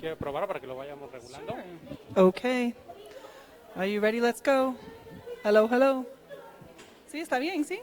¿Quiere probar para que lo vayamos regulando? Okay. Are you ready? Let's go. Hello, hello. Sí, está bien, sí.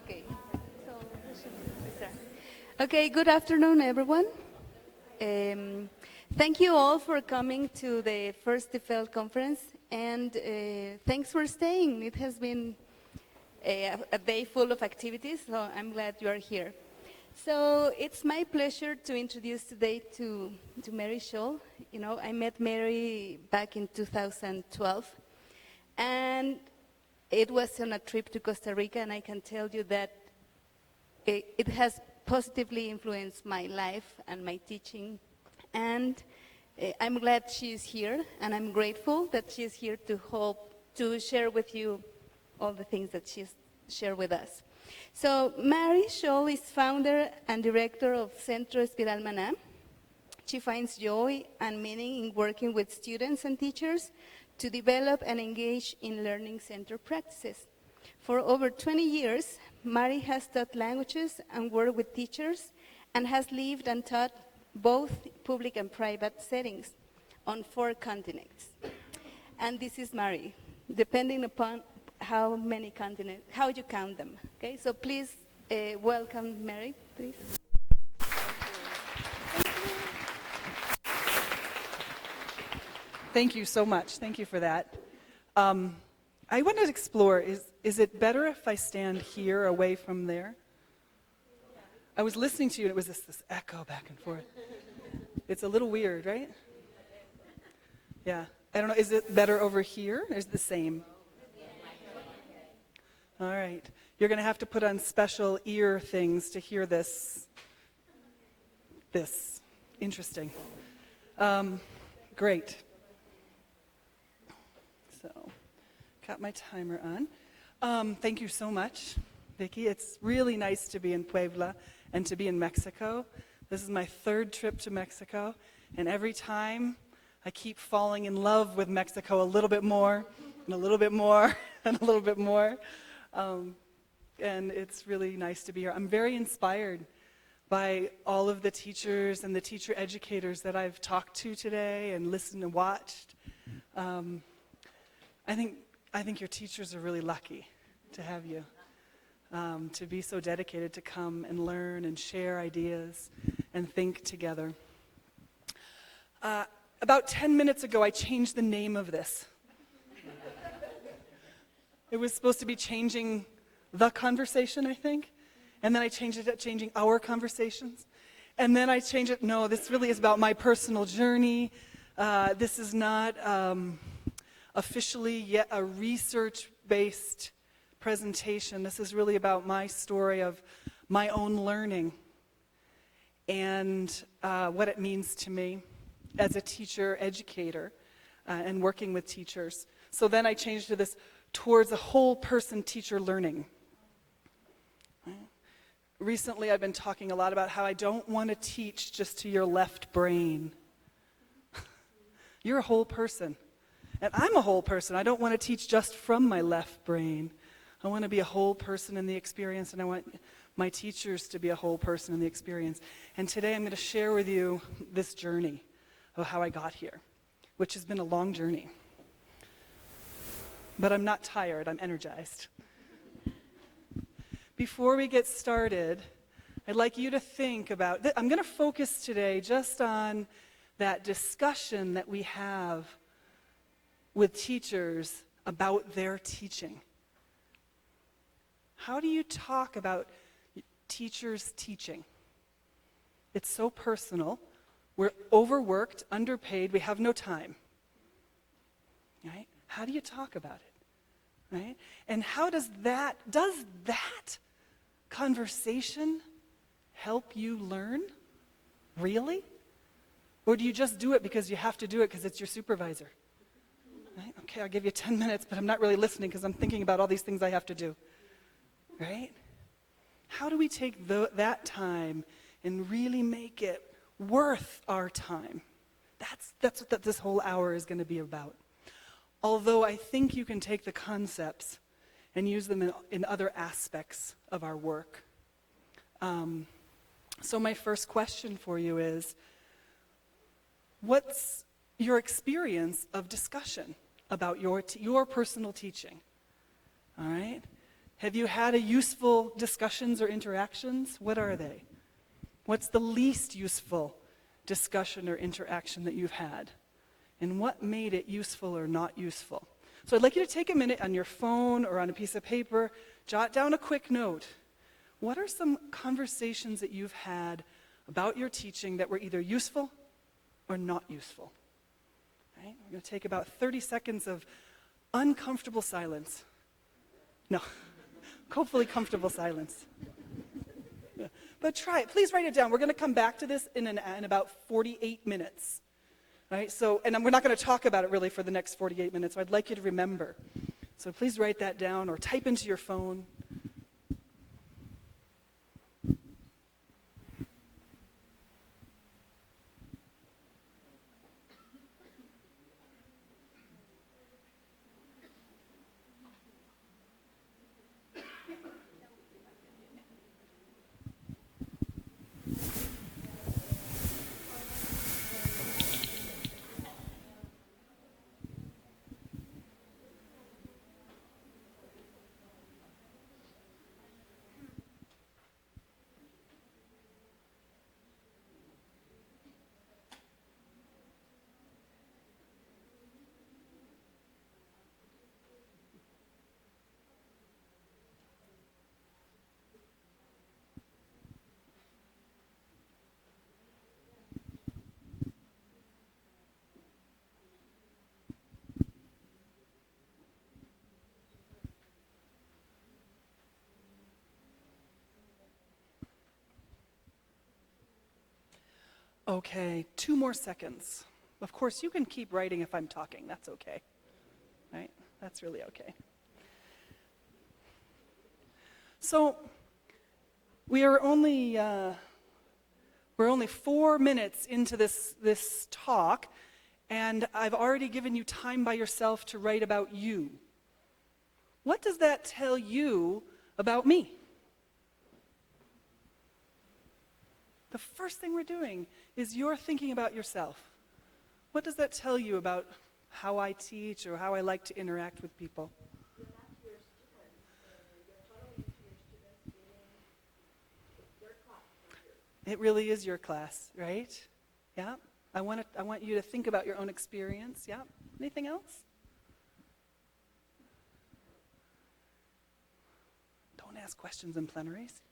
Okay. So, okay, good afternoon, everyone. Thank you all for coming to the first DeFeld conference, and thanks for staying. It has been a day full of activities, so I'm glad you are here. So it's my pleasure to introduce today to Mary Scholl. You know, I met Mary back in 2012, and it was on a trip to Costa Rica, and I can tell you that it has positively influenced my life and my teaching. And I'm glad she is here, and I'm grateful that she is here to share with you all the things that she's shared with us. So Mary Scholl is founder and director of Centro Espiral Maná. She finds joy and meaning in working with students and teachers to develop and engage in learning center practices. For over 20 years, Mary has taught languages and worked with teachers and has lived and taught both public and private settings on 4 continents. And this is Mary, depending upon how many continents, how you count them. Okay, so please welcome Mary, please. Thank you so much. Thank you for that. I wanted to explore, is it better if I stand here away from there? I was listening to you and it was this echo back and forth. It's a little weird, right? Yeah. I don't know, is it better over here or is it the same? All right. You're going to have to put on special ear things to hear this. Interesting. Great. So, got my timer on. Thank you so much, Vicki. It's really nice to be in Puebla and to be in Mexico. This is my 3rd trip to Mexico, and every time I keep falling in love with Mexico a little bit more, and a little bit more, and a little bit more. And it's really nice to be here. I'm very inspired by all of the teachers and the teacher educators that I've talked to today and listened and watched. I think your teachers are really lucky to have you, to be so dedicated to come and learn and share ideas and think together. About 10 minutes ago, I changed the name of this. It was supposed to be changing the conversation, I think. And then I changed it to changing our conversations. And then I changed it, no, this really is about my personal journey. This is not officially yet a research-based presentation. This is really about my story of my own learning and what it means to me as a teacher, educator, and working with teachers. So then I changed to this towards a whole person teacher learning. Recently I've been talking a lot about how I don't want to teach just to your left brain. You're a whole person. And I'm a whole person. I don't want to teach just from my left brain. I want to be a whole person in the experience, and I want my teachers to be a whole person in the experience. And today I'm going to share with you this journey of how I got here, which has been a long journey. But I'm not tired, I'm energized. Before we get started, I'd like you to think about, I'm going to focus today just on that discussion that we have with teachers about their teaching. How do you talk about teachers teaching? It's so personal. We're overworked, underpaid, we have no time. Right? How do you talk about it? Right? And how does that conversation help you learn? Really? Or do you just do it because you have to do it because it's your supervisor? Right? Okay, I'll give you 10 minutes, but I'm not really listening because I'm thinking about all these things I have to do. Right? How do we take that time and really make it worth our time? That's what this whole hour is going to be about. Although I think you can take the concepts and use them in other aspects of our work. So my first question for you is, what's your experience of discussion about your personal teaching? All right? Have you had a useful discussions or interactions? What are they? What's the least useful discussion or interaction that you've had? And what made it useful or not useful? So I'd like you to take a minute on your phone or on a piece of paper, jot down a quick note. What are some conversations that you've had about your teaching that were either useful or not useful? Right? We're going to take about 30 seconds of uncomfortable silence. No, hopefully comfortable silence. Yeah. But try it. Please write it down. We're going to come back to this in about 48 minutes. Right? So, and we're not going to talk about it really for the next 48 minutes, so I'd like you to remember. So please write that down or type into your phone. Okay, 2 more seconds. Of course, you can keep writing if I'm talking. That's okay. Right? That's really okay. So, we're only 4 minutes into this talk, and I've already given you time by yourself to write about you. What does that tell you about me? The first thing we're doing is you're thinking about yourself. What does that tell you about how I teach or how I like to interact with people? You're not to your students. You're totally into your students feeling your class. It really is your class, right? Yeah. I want you to think about your own experience. Yeah. Anything else? Don't ask questions in plenaries.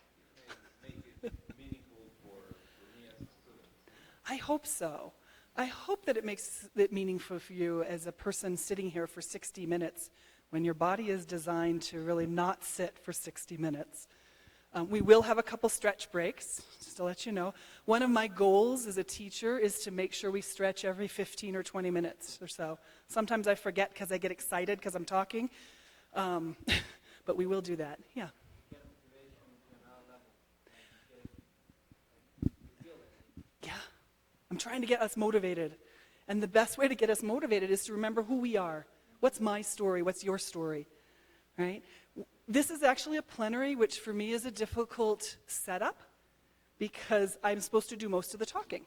I hope so. I hope that it makes it meaningful for you as a person sitting here for 60 minutes when your body is designed to really not sit for 60 minutes. We will have a couple stretch breaks, just to let you know. One of my goals as a teacher is to make sure we stretch every 15 or 20 minutes or so. Sometimes I forget because I get excited because I'm talking, but we will do that. Yeah. I'm trying to get us motivated. And the best way to get us motivated is to remember who we are. What's my story? What's your story? Right? This is actually a plenary, which for me is a difficult setup because I'm supposed to do most of the talking.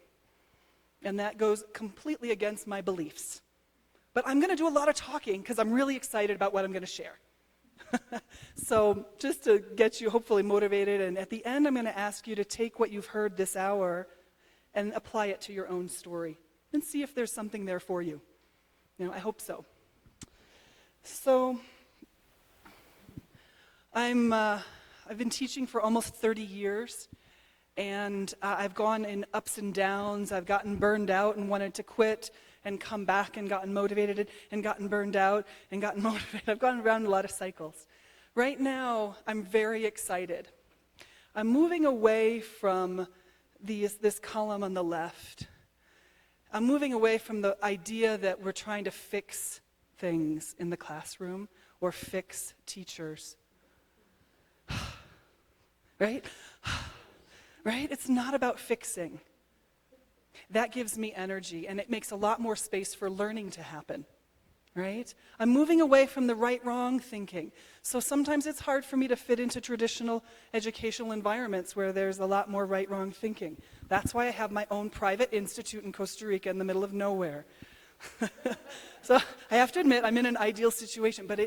And that goes completely against my beliefs. But I'm going to do a lot of talking because I'm really excited about what I'm going to share. So just to get you hopefully motivated, and at the end I'm going to ask you to take what you've heard this hour and apply it to your own story and see if there's something there for you. I hope so. So I've been teaching for almost 30 years, and I've gone in ups and downs. I've gotten burned out and wanted to quit and come back and gotten motivated and gotten burned out and gotten motivated. I've gone around a lot of cycles. Right now, I'm very excited. I'm moving away from this column on the left. I'm moving away from the idea that we're trying to fix things in the classroom or fix teachers. Right? Right? It's not about fixing. That gives me energy, and it makes a lot more space for learning to happen. Right? I'm moving away from the right-wrong thinking. So sometimes it's hard for me to fit into traditional educational environments where there's a lot more right-wrong thinking. That's why I have my own private institute in Costa Rica in the middle of nowhere. So I have to admit, I'm in an ideal situation, but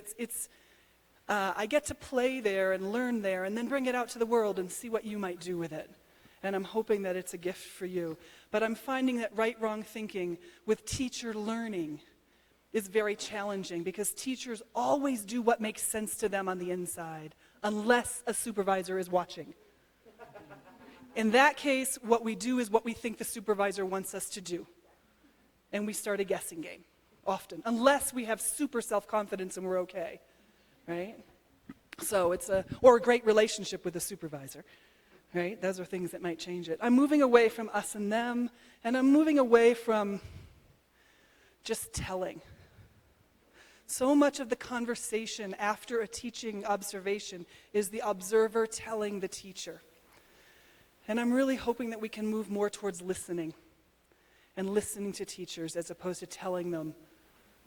I get to play there and learn there and then bring it out to the world and see what you might do with it. And I'm hoping that it's a gift for you. But I'm finding that right-wrong thinking with teacher learning is very challenging because teachers always do what makes sense to them on the inside, unless a supervisor is watching. In that case, what we do is what we think the supervisor wants us to do. And we start a guessing game, often, unless we have super self-confidence and we're okay, right? So or a great relationship with the supervisor, right? Those are things that might change it. I'm moving away from us and them, and I'm moving away from just telling. So much of the conversation after a teaching observation is the observer telling the teacher. And I'm really hoping that we can move more towards listening and listening to teachers as opposed to telling them.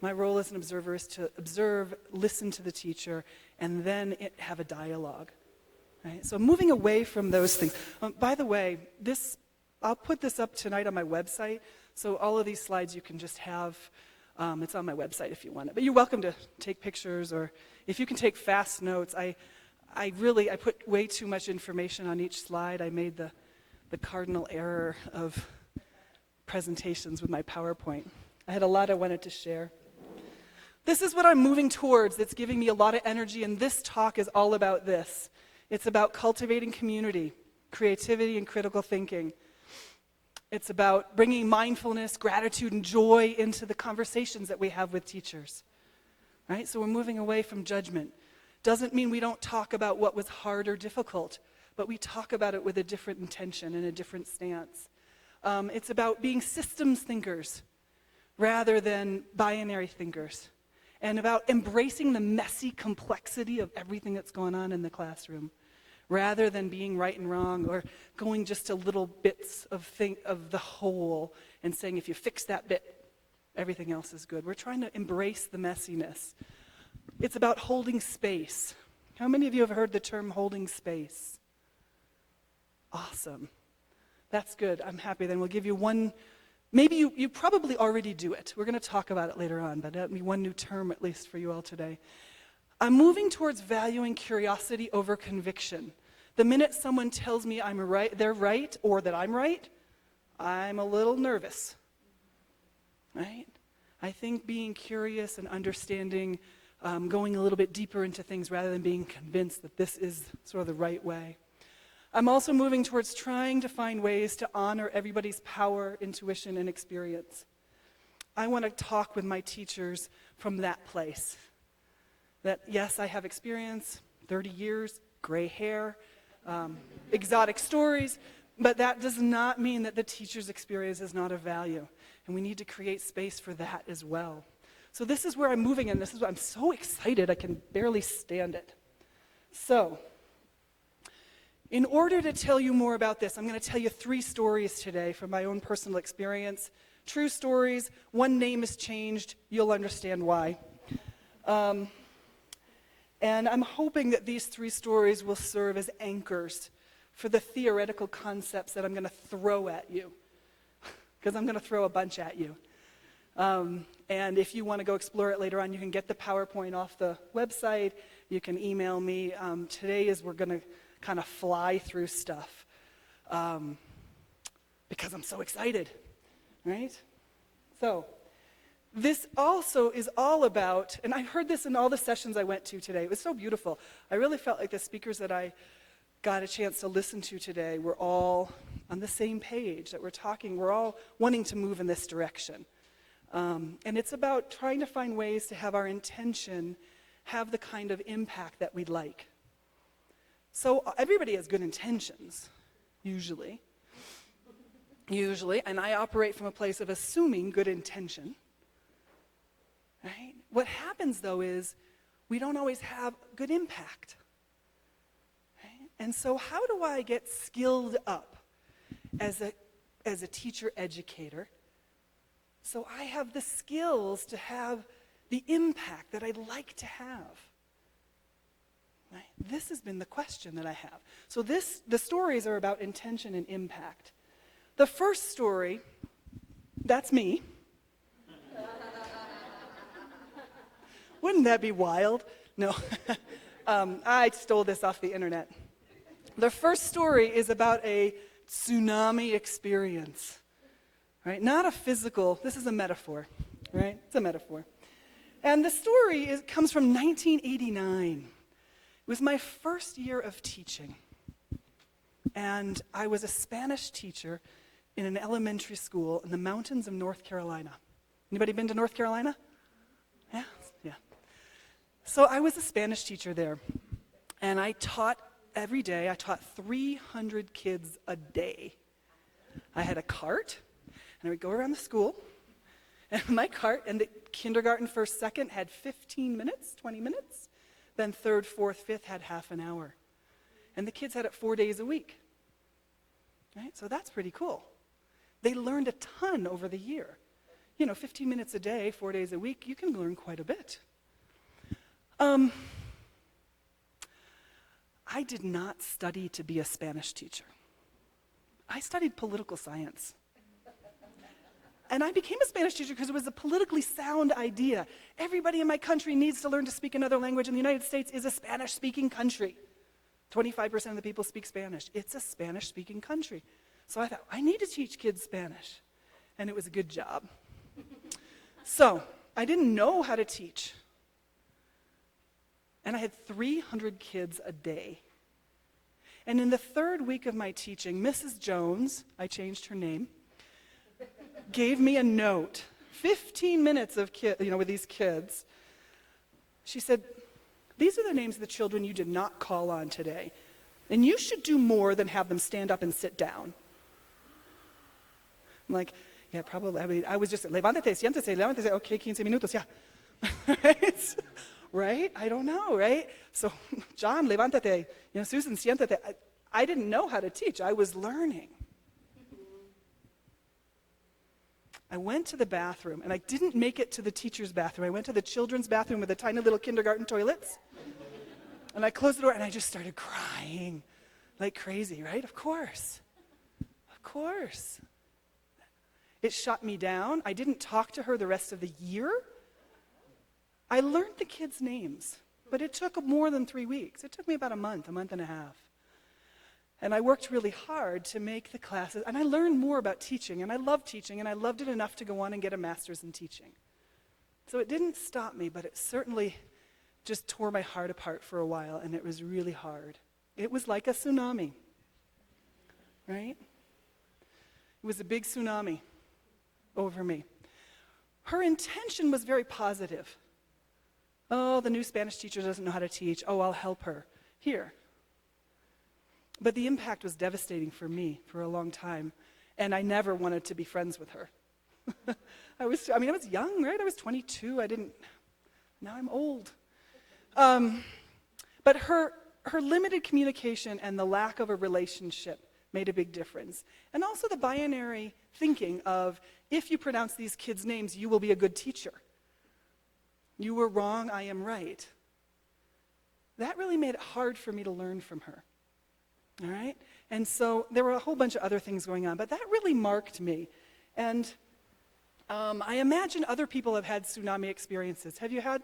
My role as an observer is to observe, listen to the teacher, and then have a dialogue. Right? So moving away from those things. By the way, I'll put this up tonight on my website, so all of these slides you can just have. It's on my website if you want it. But you're welcome to take pictures, or if you can take fast notes. I put way too much information on each slide. I made the cardinal error of presentations with my PowerPoint. I had a lot I wanted to share. This is what I'm moving towards that's giving me a lot of energy, and this talk is all about this. It's about cultivating community, creativity, and critical thinking. It's about bringing mindfulness, gratitude, and joy into the conversations that we have with teachers. Right? So we're moving away from judgment. Doesn't mean we don't talk about what was hard or difficult, but we talk about it with a different intention and a different stance. It's about being systems thinkers rather than binary thinkers, and about embracing the messy complexity of everything that's going on in the classroom, rather than being right and wrong or going just to little bits of the whole and saying if you fix that bit, everything else is good. We're trying to embrace the messiness. It's about holding space. How many of you have heard the term holding space? Awesome. That's good. I'm happy. Then we'll give you one. Maybe you probably already do it. We're going to talk about it later on, but that'll be one new term at least for you all today. I'm moving towards valuing curiosity over conviction. The minute someone tells me I'm right, they're right, or that I'm right, I'm a little nervous. Right? I think being curious and understanding, going a little bit deeper into things rather than being convinced that this is sort of the right way. I'm also moving towards trying to find ways to honor everybody's power, intuition, and experience. I want to talk with my teachers from that place. That, yes, I have experience, 30 years, gray hair, exotic stories, but that does not mean that the teacher's experience is not of value. And we need to create space for that as well. So this is where I'm moving, and this is why I'm so excited I can barely stand it. So, in order to tell you more about this, I'm going to tell you 3 stories today from my own personal experience. True stories. One name is changed. You'll understand why. And I'm hoping that these 3 stories will serve as anchors for the theoretical concepts that I'm going to throw at you, because I'm going to throw a bunch at you. And if you want to go explore it later on, you can get the PowerPoint off the website. You can email me. Today we're going to kind of fly through stuff because I'm so excited, right? So this also is all about, and I heard this in all the sessions I went to today. It was so beautiful. I really felt like the speakers that I got a chance to listen to today were all on the same page, that we're all wanting to move in this direction. And it's about trying to find ways to have our intention have the kind of impact that we'd like. So everybody has good intentions, usually, and I operate from a place of assuming good intention. Right? What happens, though, is we don't always have good impact. Right? And so how do I get skilled up as a teacher educator so I have the skills to have the impact that I'd like to have? Right? This has been the question that I have. So the stories are about intention and impact. The first story, that's me. Wouldn't that be wild? No. I stole this off the internet. The first story is about a tsunami experience, right? Not a physical, this is a metaphor, right? It's a metaphor. And the story comes from 1989. It was my first year of teaching. And I was a Spanish teacher in an elementary school in the mountains of North Carolina. Anybody been to North Carolina? Yeah? Yeah. So I was a Spanish teacher there. And I taught every day. I taught 300 kids a day. I had a cart, and I would go around the school. And my cart, and the kindergarten, first, second had 15 minutes, 20 minutes. Then third, fourth, fifth had half an hour. And the kids had it 4 days a week. Right? So that's pretty cool. They learned a ton over the year. 15 minutes a day, 4 days a week, you can learn quite a bit. I did not study to be a Spanish teacher. I studied political science. And I became a Spanish teacher because it was a politically sound idea. Everybody in my country needs to learn to speak another language, and the United States is a Spanish-speaking country. 25% of the people speak Spanish. It's a Spanish-speaking country. So I thought, I need to teach kids Spanish. And it was a good job. So I didn't know how to teach. And I had 300 kids a day. And in the third week of my teaching, Mrs. Jones, I changed her name, gave me a note, 15 minutes of with these kids. She said, these are the names of the children you did not call on today. And you should do more than have them stand up and sit down. I'm like, yeah, probably. I mean, I was just, levántate, siéntese, levántate. Okay, 15 minutos, yeah. Right? I don't know, right? So, John, levántate. Susan, siéntate. I didn't know how to teach. I was learning. I went to the bathroom, and I didn't make it to the teacher's bathroom. I went to the children's bathroom with the tiny little kindergarten toilets. And I closed the door, and I just started crying like crazy, right? Of course. Of course. It shut me down. I didn't talk to her the rest of the year. I learned the kids' names, but it took more than 3 weeks. It took me about a month and a half. And I worked really hard to make the classes, and I learned more about teaching, and I loved teaching, and I loved it enough to go on and get a master's in teaching. So it didn't stop me, but it certainly just tore my heart apart for a while, and it was really hard. It was like a tsunami, right? It was a big tsunami over me. Her intention was very positive. Oh, the new Spanish teacher doesn't know how to teach. Oh, I'll help her. Here. But the impact was devastating for me for a long time, and I never wanted to be friends with her. I was young, right? I was 22. Now I'm old. But her limited communication and the lack of a relationship made a big difference. And also the binary thinking of, if you pronounce these kids' names, you will be a good teacher. You were wrong, I am right. That really made it hard for me to learn from her. All right? And so there were a whole bunch of other things going on, but that really marked me. And I imagine other people have had tsunami experiences. Have you had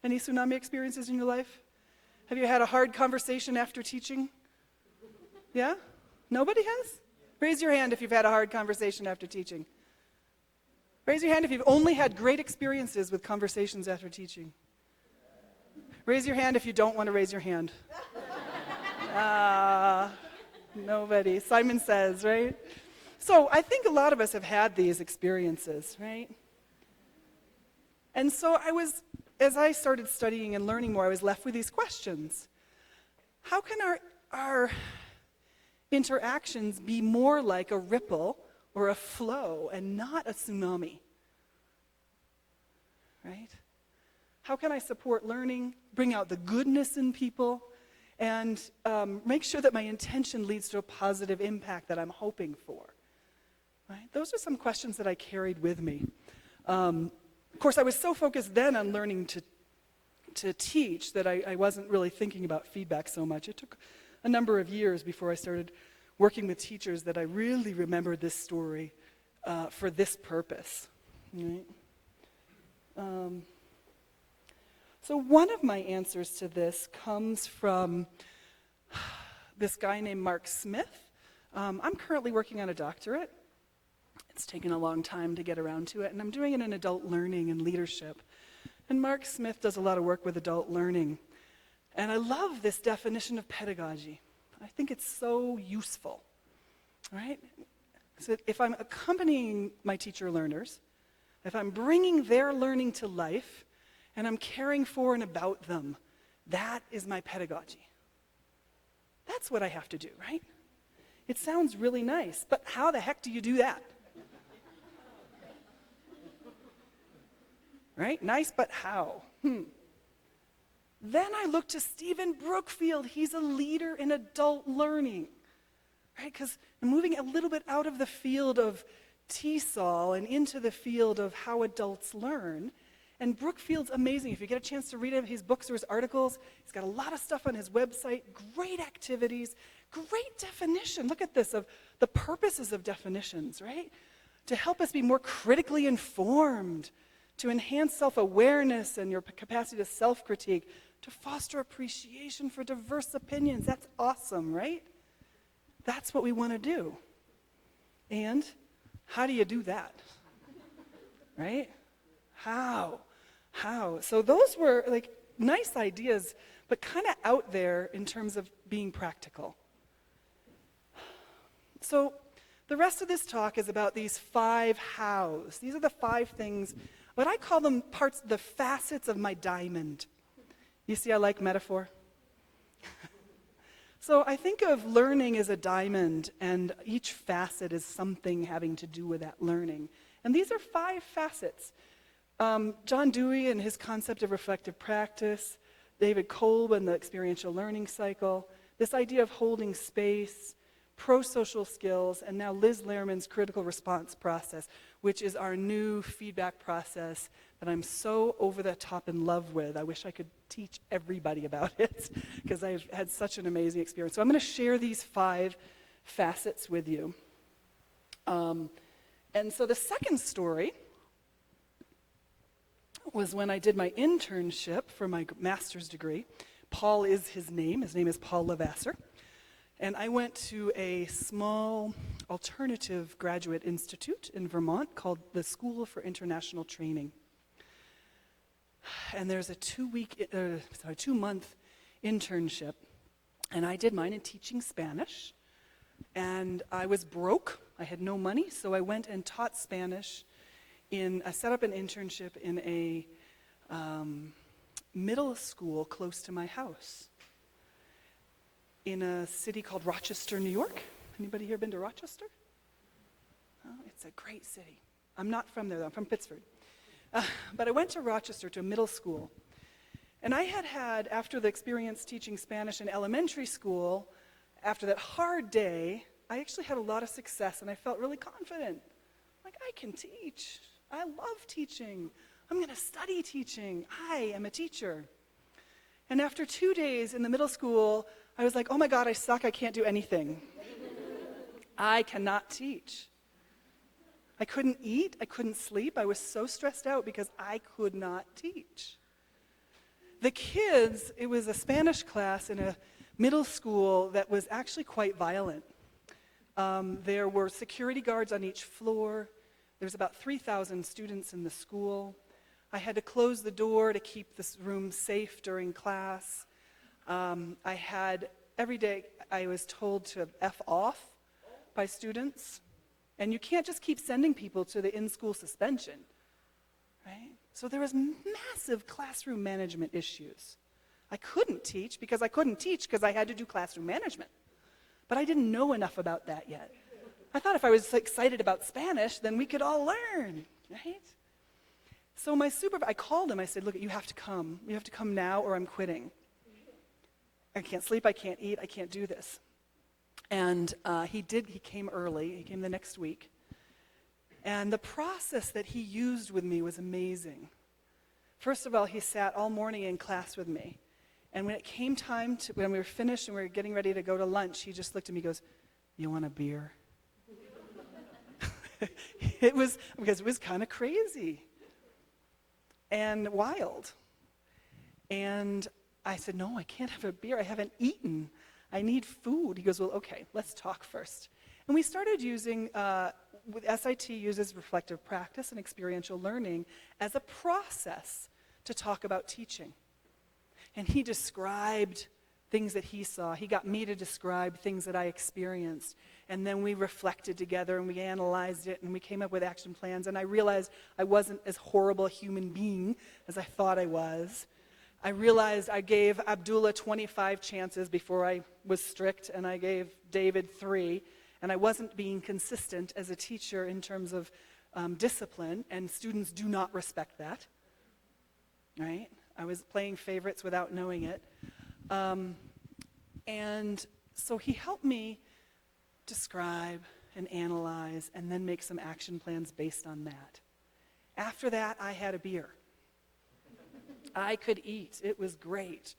any tsunami experiences in your life? Have you had a hard conversation after teaching? Yeah? Nobody has? Raise your hand if you've had a hard conversation after teaching. Raise your hand if you've only had great experiences with conversations after teaching. Raise your hand if you don't want to raise your hand. Nobody. Simon says, right? So I think a lot of us have had these experiences, right? And so as I started studying and learning more, I was left with these questions. How can our interactions be more like a ripple or a flow and not a tsunami? Right? How can I support learning, bring out the goodness in people, and make sure that my intention leads to a positive impact that I'm hoping for? Right? Those are some questions that I carried with me. Of course, I was so focused then on learning to teach that I wasn't really thinking about feedback so much. It took a number of years before I started working with teachers that I really remembered this story for this purpose. Right? So one of my answers to this comes from this guy named Mark Smith. I'm currently working on a doctorate. It's taken a long time to get around to it, and I'm doing it in adult learning and leadership. And Mark Smith does a lot of work with adult learning. And I love this definition of pedagogy. I think it's so useful, right? So if I'm accompanying my teacher learners, if I'm bringing their learning to life, and I'm caring for and about them, that is my pedagogy. That's what I have to do, right? It sounds really nice, but how the heck do you do that? Right? Nice, but how? Then I look to Stephen Brookfield. He's a leader in adult learning, right? Because I'm moving a little bit out of the field of TESOL and into the field of how adults learn. And Brookfield's amazing. If you get a chance to read his books or his articles, he's got a lot of stuff on his website, great activities, great definition. Look at this, of the purposes of definitions, right? To help us be more critically informed, to enhance self-awareness and your capacity to self-critique, to foster appreciation for diverse opinions. That's awesome, right? That's what we want to do. And how do you do that? Right? How? So those were like nice ideas, but kind of out there in terms of being practical. So the rest of this talk is about these 5 hows. These are the 5 things, what I call them parts, the facets of my diamond. You see, I like metaphor. So I think of learning as a diamond, and each facet is something having to do with that learning. And these are 5 facets. John Dewey and his concept of reflective practice, David Kolb and the experiential learning cycle, this idea of holding space, pro-social skills, and now Liz Lehrman's critical response process, which is our new feedback process that I'm so over the top in love with. I wish I could teach everybody about it because I've had such an amazing experience. So I'm going to share these 5 facets with you. And so the second story was when I did my internship for my master's degree. Paul is his name. His name is Paul Lavasser. And I went to a small alternative graduate institute in Vermont called the School for International Training. And there's a 2-month internship. And I did mine in teaching Spanish. And I was broke. I had no money, so I went and taught Spanish. I set up an internship in a middle school close to my house in a city called Rochester, New York. Anybody here been to Rochester? Oh, it's a great city. I'm not from there, though. I'm from Pittsburgh. But I went to Rochester to a middle school. And I had, after the experience teaching Spanish in elementary school, after that hard day, I actually had a lot of success, and I felt really confident. Like, I can teach. I love teaching. I'm going to study teaching. I am a teacher. And after 2 days in the middle school, I was like, oh my God, I suck. I can't do anything. I cannot teach. I couldn't eat. I couldn't sleep. I was so stressed out because I could not teach. The kids, it was a Spanish class in a middle school that was actually quite violent. There were security guards on each floor. There's about 3,000 students in the school. I had to close the door to keep this room safe during class. Every day I was told to F off by students. And you can't just keep sending people to the in-school suspension, right? So there was massive classroom management issues. I couldn't teach because I had to do classroom management. But I didn't know enough about that yet. I thought if I was excited about Spanish, then we could all learn, right? So I called him. I said, look, you have to come. You have to come now or I'm quitting. I can't sleep. I can't eat. I can't do this. And he came early. He came the next week. And the process that he used with me was amazing. First of all, he sat all morning in class with me. And when it came time when we were finished and we were getting ready to go to lunch, he just looked at me and goes, you want a beer? Because it was kind of crazy and wild. And I said, no, I can't have a beer. I haven't eaten. I need food. He goes, well, okay, let's talk first. And we started using, SIT uses reflective practice and experiential learning as a process to talk about teaching. And he described things that he saw. He got me to describe things that I experienced. And then we reflected together and we analyzed it and we came up with action plans. And I realized I wasn't as horrible a human being as I thought I was. I realized I gave Abdullah 25 chances before I was strict, and I gave David 3. And I wasn't being consistent as a teacher in terms of discipline, and students do not respect that. Right? I was playing favorites without knowing it. And so he helped me describe and analyze and then make some action plans based on that. After that, I had a beer. I could eat. It was great.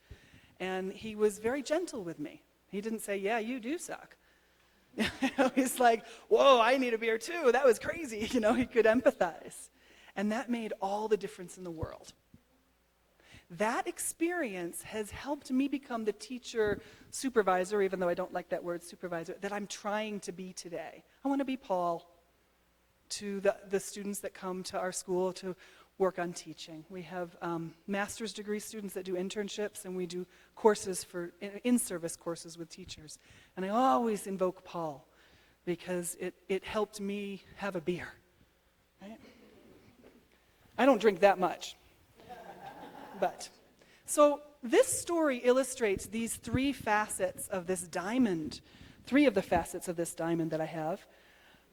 And he was very gentle with me. He didn't say, yeah, you do suck. He's like, whoa, I need a beer too. That was crazy. He could empathize. And that made all the difference in the world. That experience has helped me become the teacher supervisor, even though I don't like that word supervisor, that I'm trying to be today. I want to be Paul to the students that come to our school to work on teaching. We have master's degree students that do internships, and we do courses for in-service courses with teachers. And I always invoke Paul because it helped me have a beer. Right? I don't drink that much. But, so this story illustrates these 3 facets of this diamond, 3 of the facets of this diamond that I have.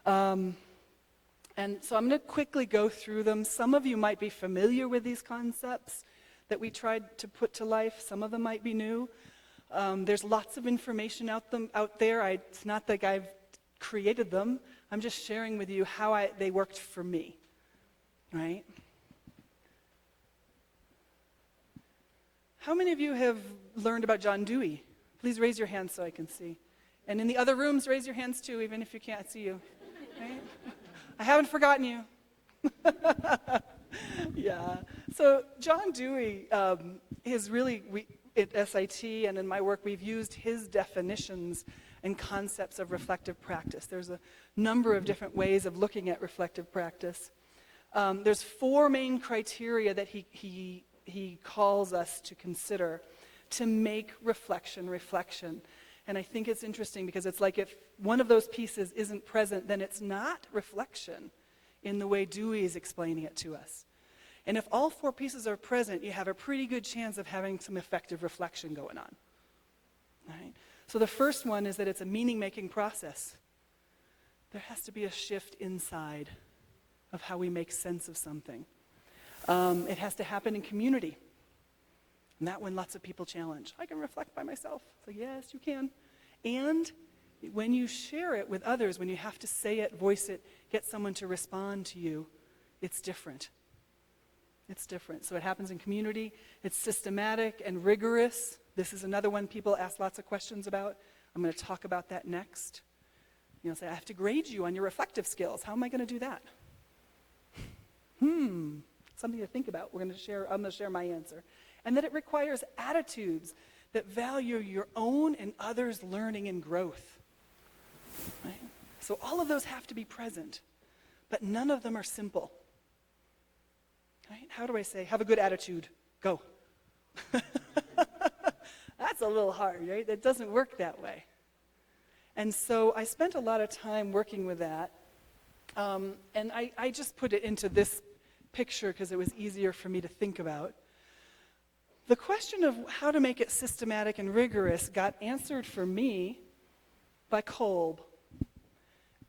And so I'm going to quickly go through them. Some of you might be familiar with these concepts that we tried to put to life. Some of them might be new. There's lots of information out there. It's not like I've created them. I'm just sharing with you how they worked for me, right? How many of you have learned about John Dewey? Please raise your hands so I can see. And in the other rooms, raise your hands too, even if you can't see you. Right? I haven't forgotten you. Yeah. So John Dewey is really, at SIT and in my work, we've used his definitions and concepts of reflective practice. There's a number of different ways of looking at reflective practice. There's 4 main criteria that he calls us to consider to make reflection. And I think it's interesting because it's like if one of those pieces isn't present, then it's not reflection in the way Dewey is explaining it to us. And if all 4 pieces are present, you have a pretty good chance of having some effective reflection going on. Right? So the first one is that it's a meaning-making process. There has to be a shift inside of how we make sense of something. It has to happen in community. And that one lots of people challenge. I can reflect by myself. So yes, you can. And when you share it with others, when you have to say it, voice it, get someone to respond to you, it's different. It's different. So it happens in community. It's systematic and rigorous. This is another one people ask lots of questions about. I'm going to talk about that next. Say, I have to grade you on your reflective skills. How am I going to do that? Something to think about. I'm going to share my answer. And that it requires attitudes that value your own and others' learning and growth. Right? So all of those have to be present, but none of them are simple. Right? How do I say, have a good attitude, go? That's a little hard, right? It doesn't work that way. And so I spent a lot of time working with that. And I just put it into this picture because it was easier for me to think about. The question of how to make it systematic and rigorous got answered for me by Kolb.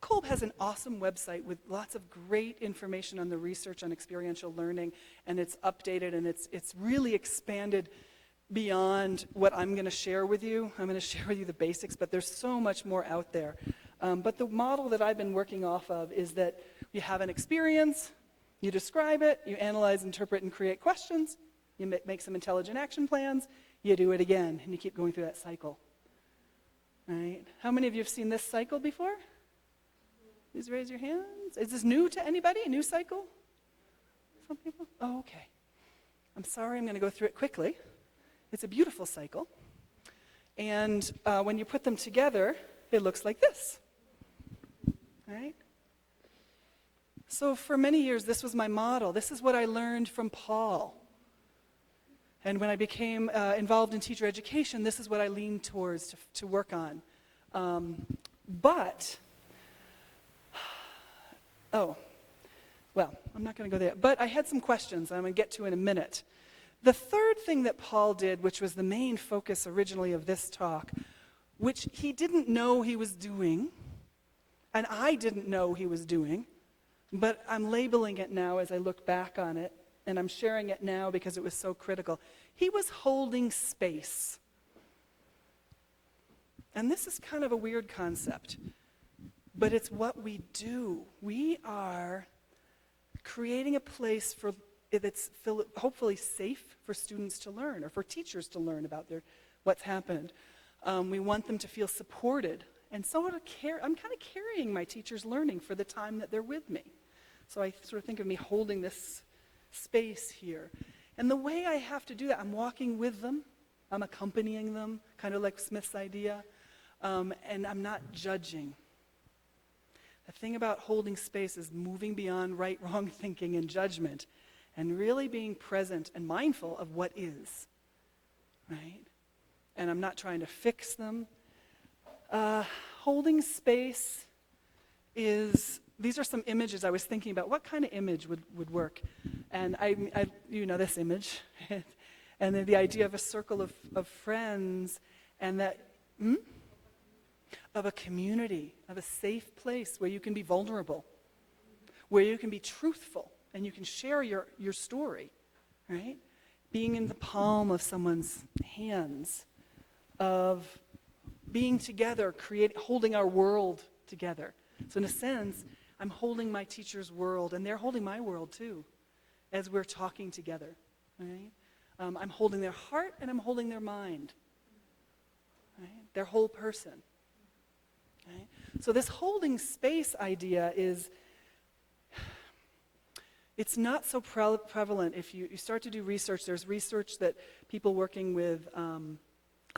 Kolb has an awesome website with lots of great information on the research on experiential learning, and it's updated and it's really expanded beyond what I'm going to share with you. I'm going to share with you the basics, but there's so much more out there. But the model that I've been working off of is that you have an experience, you describe it, you analyze, interpret, and create questions, you make some intelligent action plans, you do it again, and you keep going through that cycle. Right? How many of you have seen this cycle before? Please raise your hands. Is this new to anybody? A new cycle? Some people? Oh, okay. I'm sorry, I'm going to go through it quickly. It's a beautiful cycle. And when you put them together, it looks like this. All right? So for many years, this was my model. This is what I learned from Paul. And when I became involved in teacher education, this is what I leaned towards to work on. I'm not going to go there. But I had some questions I'm going to get to in a minute. The third thing that Paul did, which was the main focus originally of this talk, which he didn't know he was doing, and I didn't know he was doing, but I'm labeling it now as I look back on it, and I'm sharing it now because it was so critical. He was holding space. And this is kind of a weird concept, but it's what we do. We are creating a place that's hopefully safe for students to learn, or for teachers to learn about what's happened. We want them to feel supported. And so I'm kind of carrying my teachers' learning for the time that they're with me. So I sort of think of me holding this space here. And the way I have to do that, I'm walking with them, I'm accompanying them, kind of like Smith's idea, and I'm not judging. The thing about holding space is moving beyond right, wrong thinking and judgment, and really being present and mindful of what is, right? And I'm not trying to fix them. Holding space these are some images I was thinking about. What kind of image would work? And you know this image. And then the idea of a circle of friends, and that, of a community, of a safe place where you can be vulnerable, where you can be truthful, and you can share your story, right? Being in the palm of someone's hands, of being together, holding our world together. So in a sense, I'm holding my teacher's world, and they're holding my world too, as we're talking together, right? I'm holding their heart, and I'm holding their mind, right? Their whole person, right? So this holding space idea it's not so prevalent. If you start to do research, there's research that people working with,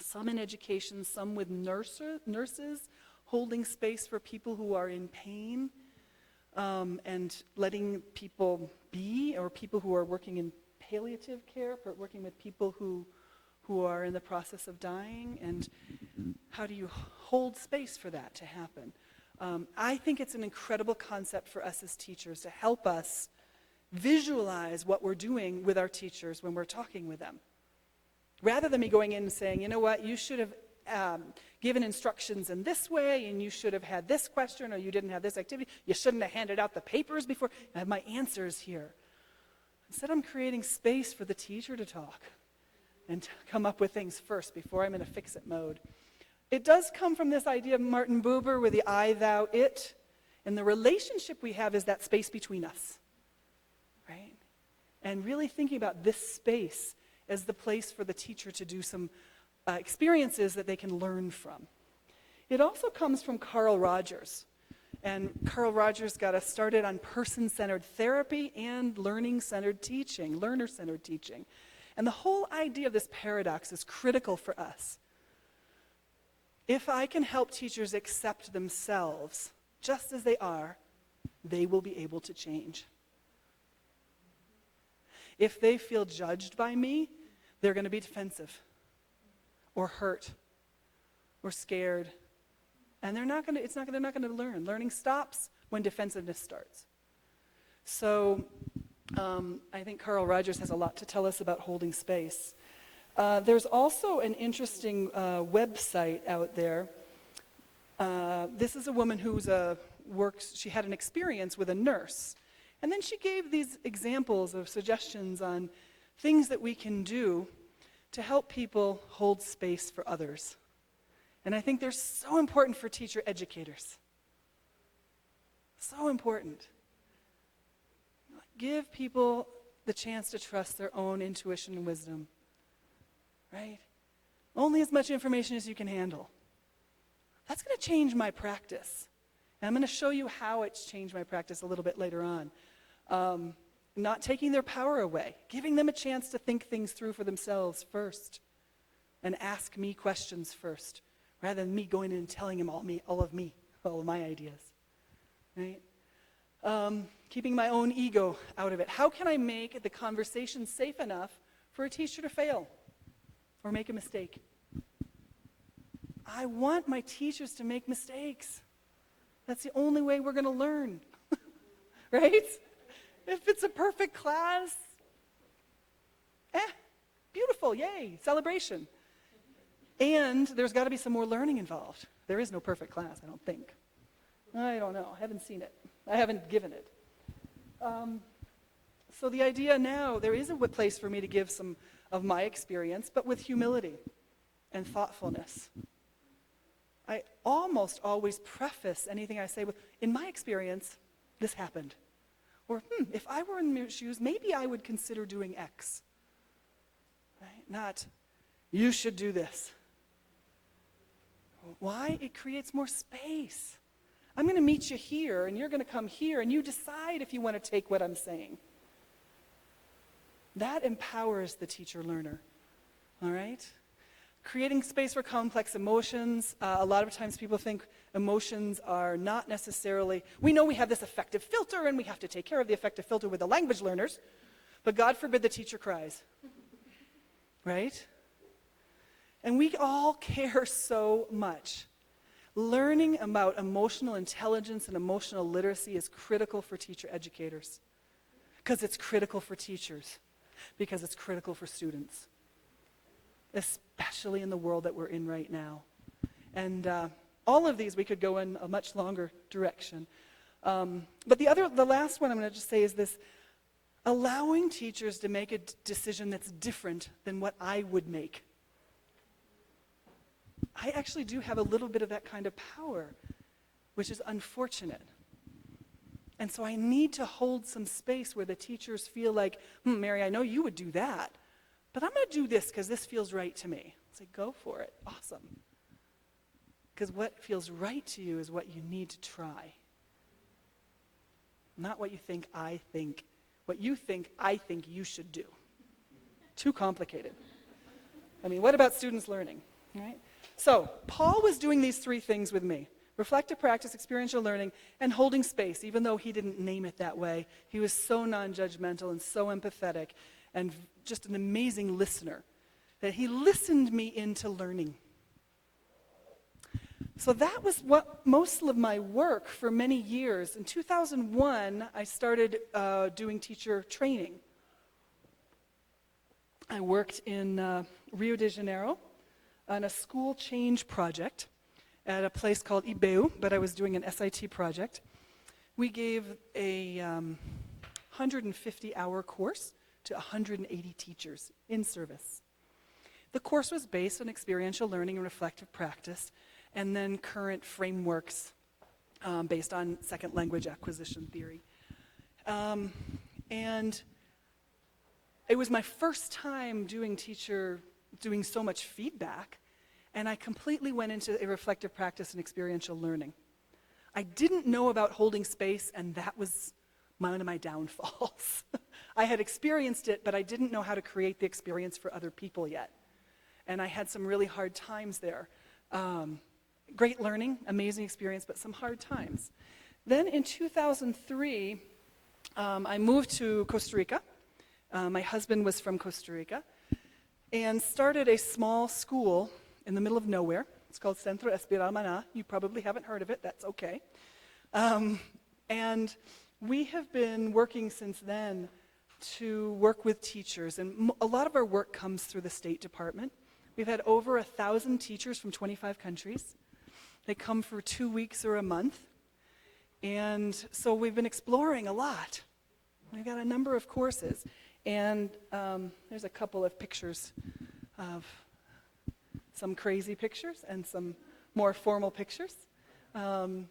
some in education, some with nurses, holding space for people who are in pain, and letting people be, or people who are working in palliative care, working with people who are in the process of dying, and how do you hold space for that to happen? I think it's an incredible concept for us as teachers to help us visualize what we're doing with our teachers when we're talking with them. Rather than me going in and saying, you know what, you should have given instructions in this way, and you should have had this question, or you didn't have this activity, you shouldn't have handed out the papers before, I have my answers here. Instead, I'm creating space for the teacher to talk and to come up with things first before I'm in a fix-it mode. It does come from this idea of Martin Buber with the I, thou, it, and the relationship we have is that space between us, right? And really thinking about this space as the place for the teacher to do some experiences that they can learn from. It also comes from Carl Rogers. And Carl Rogers got us started on person-centered therapy and learner-centered teaching. And the whole idea of this paradox is critical for us. If I can help teachers accept themselves just as they are, they will be able to change. If they feel judged by me, they're going to be defensive or hurt or scared. And they're not going to learn. Learning stops when defensiveness starts. So I think Carl Rogers has a lot to tell us about holding space. There's also an interesting website out there. This is a woman she had an experience with a nurse. And then she gave these examples of suggestions on things that we can do to help people hold space for others. And I think they're so important for teacher educators. So important. Give people the chance to trust their own intuition and wisdom. Right? Only as much information as you can handle. That's going to change my practice. And I'm going to show you how it's changed my practice a little bit later on. Not taking their power away. Giving them a chance to think things through for themselves first. and ask me questions first, rather than me going in and telling him all of my ideas, right? Keeping my own ego out of it. How can I make the conversation safe enough for a teacher to fail or make a mistake? I want my teachers to make mistakes. That's the only way we're going to learn, right? If it's a perfect class, beautiful, yay, celebration. And there's got to be some more learning involved. There is no perfect class, I don't think. I don't know, I haven't seen it. I haven't given it. So the idea now, there is a place for me to give some of my experience, but with humility and thoughtfulness. I almost always preface anything I say with, in my experience, this happened. Or, if I were in your shoes, maybe I would consider doing X. Right? Not, you should do this. Why? It creates more space. I'm going to meet you here, and you're going to come here, and you decide if you want to take what I'm saying. That empowers the teacher-learner, all right? Creating space for complex emotions. A lot of times people think emotions are not necessarily, we know we have this affective filter, and we have to take care of the affective filter with the language learners, but God forbid the teacher cries, right? And we all care so much. Learning about emotional intelligence and emotional literacy is critical for teacher educators, because it's critical for teachers, because it's critical for students, especially in the world that we're in right now. And all of these we could go in a much longer direction. But the last one I'm going to just say is this: allowing teachers to make a decision that's different than what I would make. I actually do have a little bit of that kind of power, which is unfortunate. And so I need to hold some space where the teachers feel like, Mary, I know you would do that, but I'm going to do this because this feels right to me. It's like, go for it. Awesome. Because what feels right to you is what you need to try. Not what you think I think. What you think I think you should do. Too complicated. I mean, what about students learning, right? So, Paul was doing these three things with me: reflective practice, experiential learning, and holding space. Even though he didn't name it that way, he was so non-judgmental and so empathetic and just an amazing listener that he listened me into learning. So that was what most of my work for many years. In 2001, I started doing teacher training. I worked in Rio de Janeiro on a school change project at a place called IBEU, but I was doing an SIT project. We gave a 150-hour course to 180 teachers in service. The course was based on experiential learning and reflective practice, and then current frameworks based on second language acquisition theory. And it was my first time doing so much feedback, and I completely went into a reflective practice and experiential learning. I didn't know about holding space, and that was one of my downfalls. I had experienced it, but I didn't know how to create the experience for other people yet. And I had some really hard times there. Great learning, amazing experience, but some hard times. Then in 2003, I moved to Costa Rica. My husband was from Costa Rica, and started a small school in the middle of nowhere. It's called Centro Espiral Maná. You probably haven't heard of it. That's okay. And we have been working since then to work with teachers, and a lot of our work comes through the State Department. We've had over 1,000 teachers from 25 countries. They come for 2 weeks or a month. And so we've been exploring a lot. We've got a number of courses. And there's a couple of pictures of some crazy pictures and some more formal pictures. And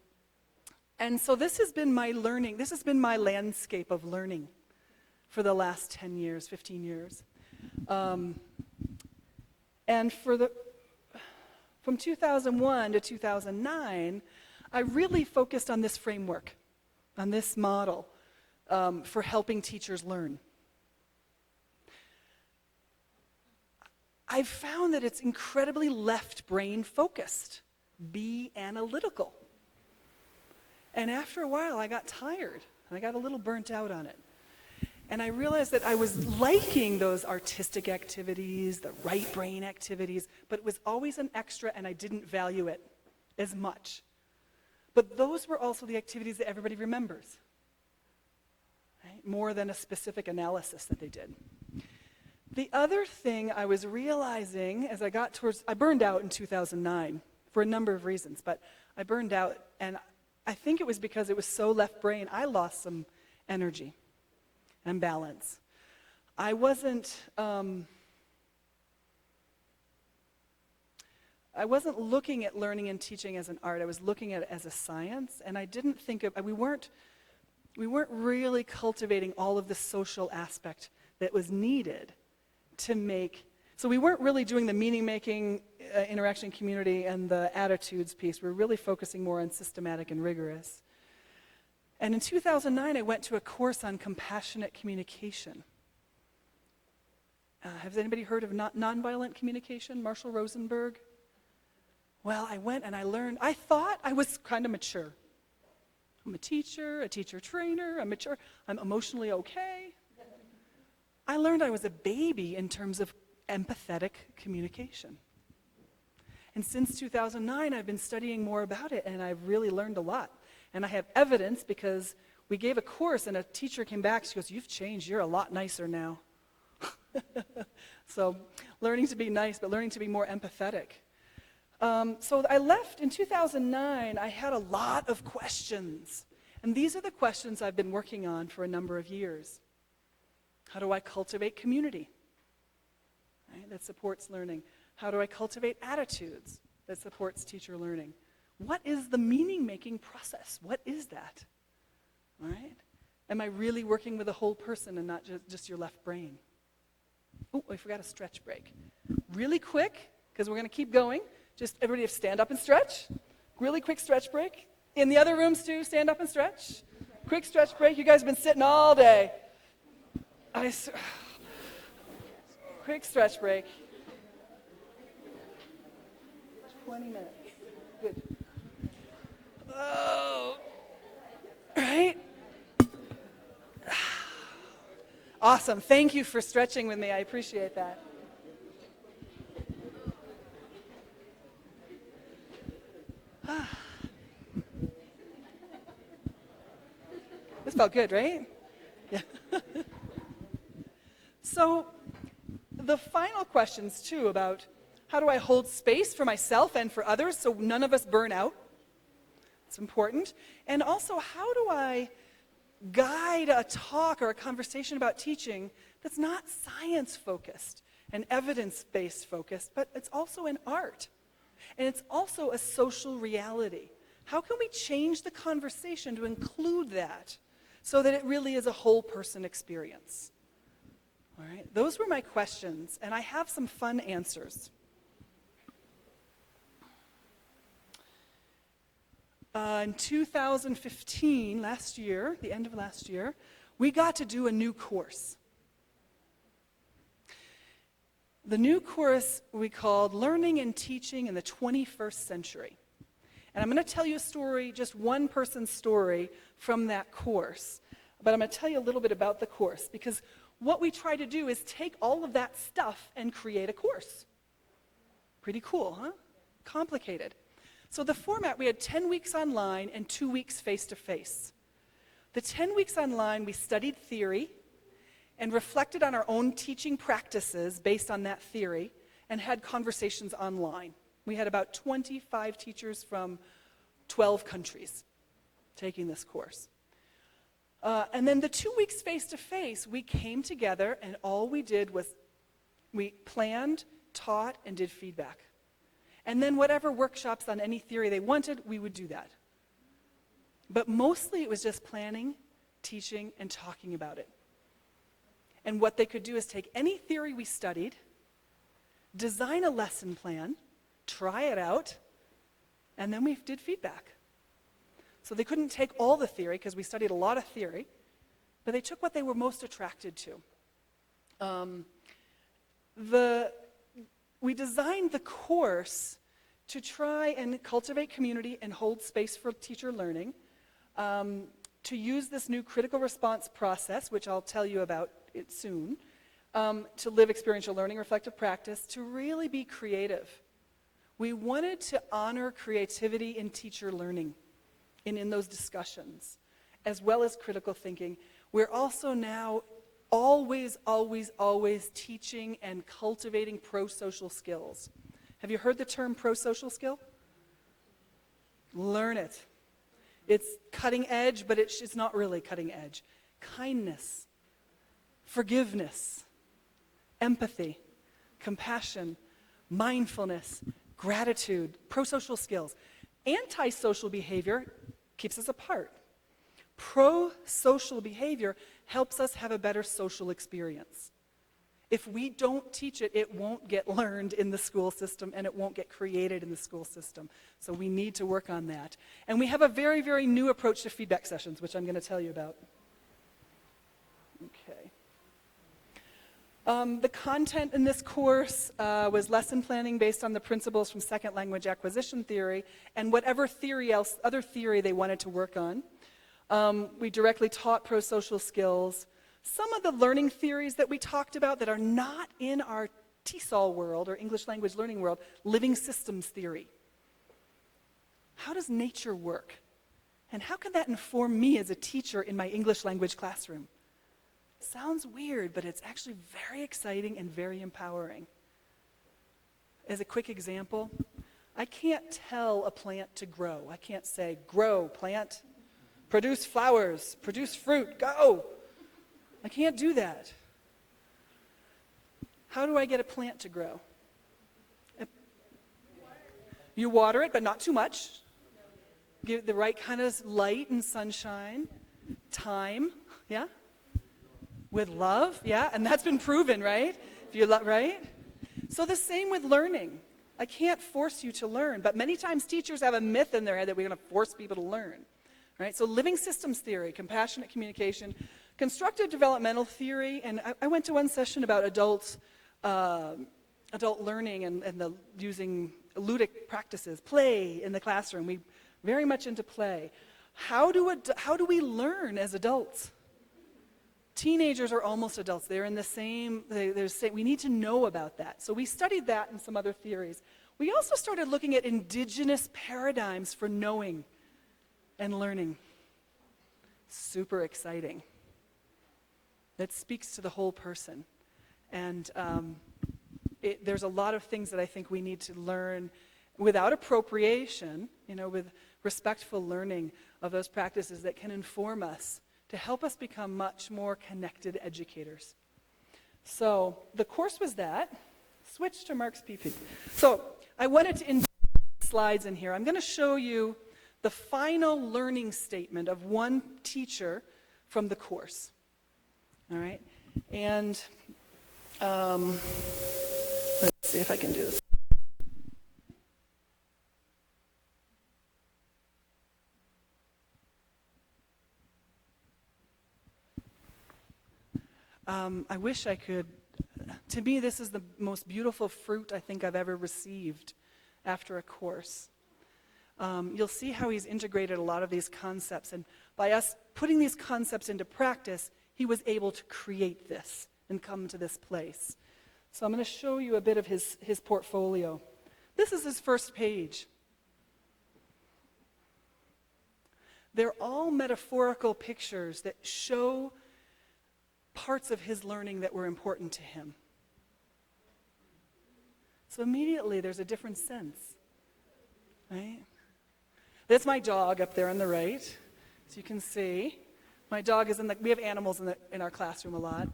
so this has been my learning. This has been my landscape of learning for the last 10 years, 15 years. And from 2001 to 2009, I really focused on this framework, on this model for helping teachers learn. I've found that it's incredibly left brain focused. Be analytical. And after a while, I got tired, and I got a little burnt out on it. And I realized that I was liking those artistic activities, the right brain activities, but it was always an extra, and I didn't value it as much. But those were also the activities that everybody remembers, right? More than a specific analysis that they did. The other thing I was realizing as I got towards, I burned out in 2009 for a number of reasons, but I burned out, and I think it was because it was so left brain, I lost some energy and balance. I wasn't looking at learning and teaching as an art. I was looking at it as a science, and I didn't think of, we weren't really cultivating all of the social aspect that was needed to make, so we weren't really doing the meaning-making, interaction community and the attitudes piece. We were really focusing more on systematic and rigorous. And in 2009, I went to a course on compassionate communication. Has anybody heard of nonviolent communication, Marshall Rosenberg? Well, I went and I learned, I thought I was kind of mature. I'm a teacher trainer, I'm mature, I'm emotionally okay. I learned I was a baby in terms of empathetic communication. And since 2009, I've been studying more about it, and I've really learned a lot. And I have evidence because we gave a course, and a teacher came back, she goes, "You've changed, you're a lot nicer now." So learning to be nice, but learning to be more empathetic. So I left in 2009, I had a lot of questions. And these are the questions I've been working on for a number of years. How do I cultivate community, right, that supports learning? How do I cultivate attitudes that supports teacher learning? What is the meaning-making process? What is that? All right? Am I really working with a whole person and not just your left brain? Oh, I forgot a stretch break. Really quick, because we're going to keep going. Just everybody stand up and stretch. Really quick stretch break. In the other rooms too, stand up and stretch. Quick stretch break. You guys have been sitting all day. Quick stretch break. 20 minutes. Good. Oh. Right? Awesome. Thank you for stretching with me. I appreciate that. This felt good, right? Yeah. So the final questions, too, about how do I hold space for myself and for others so none of us burn out? It's important. And also, how do I guide a talk or a conversation about teaching that's not science-focused and evidence-based focused, but it's also an art. And it's also a social reality. How can we change the conversation to include that so that it really is a whole person experience? All right, those were my questions, and I have some fun answers. In 2015, last year, the end of last year, we got to do a new course. The new course we called Learning and Teaching in the 21st Century. And I'm going to tell you a story, just one person's story from that course. But I'm going to tell you a little bit about the course, because what we try to do is take all of that stuff and create a course. Pretty cool, huh? Complicated. So the format, we had 10 weeks online and 2 weeks face-to-face. The 10 weeks online, we studied theory and reflected on our own teaching practices based on that theory and had conversations online. We had about 25 teachers from 12 countries taking this course. And then the 2 weeks face-to-face, we came together and all we did was we planned, taught, and did feedback. And then whatever workshops on any theory they wanted, we would do that. But mostly it was just planning, teaching, and talking about it. And what they could do is take any theory we studied, design a lesson plan, try it out, and then we did feedback. So they couldn't take all the theory, because we studied a lot of theory, but they took what they were most attracted to. we designed the course to try and cultivate community and hold space for teacher learning, to use this new critical response process, which I'll tell you about it soon, to live experiential learning, reflective practice, to really be creative. We wanted to honor creativity in teacher learning and in those discussions, as well as critical thinking. We're also now always teaching and cultivating pro-social skills. Have you heard the term pro-social skill? Learn it. It's cutting edge, but it's not really cutting edge. Kindness, forgiveness, empathy, compassion, mindfulness, gratitude, pro-social skills. Anti-social behavior keeps us apart. Pro-social behavior helps us have a better social experience. If we don't teach it, it won't get learned in the school system and it won't get created in the school system. So we need to work on that. And we have a very, very new approach to feedback sessions, which I'm going to tell you about. Okay. The content in this course was lesson planning based on the principles from second language acquisition theory and whatever other theory they wanted to work on. We directly taught pro-social skills. Some of the learning theories that we talked about that are not in our TESOL world or English language learning world, living systems theory. How does nature work? And how can that inform me as a teacher in my English language classroom? Sounds weird, but it's actually very exciting and very empowering. As a quick example, I can't tell a plant to grow. I can't say, grow, plant, produce flowers, produce fruit, go. I can't do that. How do I get a plant to grow? You water it, but not too much. Give it the right kind of light and sunshine. Time, yeah? With love, yeah? And that's been proven, right? If you love, right? So the same with learning. I can't force you to learn, but many times teachers have a myth in their head that we're going to force people to learn. Right? So living systems theory, compassionate communication, constructive developmental theory, and I went to one session about adult learning and using ludic practices, play in the classroom. We very much into play. How do we learn as adults? Teenagers are almost adults. They're in the same, we need to know about that. So we studied that and some other theories. We also started looking at indigenous paradigms for knowing and learning. Super exciting. That speaks to the whole person. And there's a lot of things that I think we need to learn without appropriation, with respectful learning of those practices that can inform us to help us become much more connected educators. So the course was that. Switch to Mark's PP. So I wanted to include slides in here. I'm going to show you the final learning statement of one teacher from the course. All right? And let's see if I can do this. I wish I could. To me, this is the most beautiful fruit I think I've ever received after a course. You'll see how he's integrated a lot of these concepts, and by us putting these concepts into practice, he was able to create this and come to this place. So I'm going to show you a bit of his portfolio. This is his first page. They're all metaphorical pictures that show parts of his learning that were important to him. So immediately there's a different sense, right? That's my dog up there on the right, as you can see. My dog is we have animals in our classroom a lot.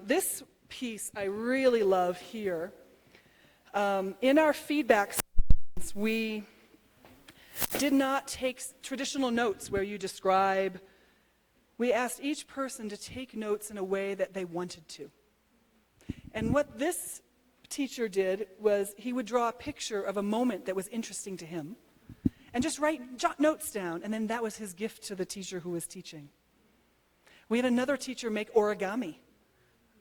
This piece I really love here. In our feedback sessions, we did not take traditional notes where you describe. We asked each person to take notes in a way that they wanted to. And what this teacher did was he would draw a picture of a moment that was interesting to him and just jot notes down, and then that was his gift to the teacher who was teaching. We had another teacher make origami,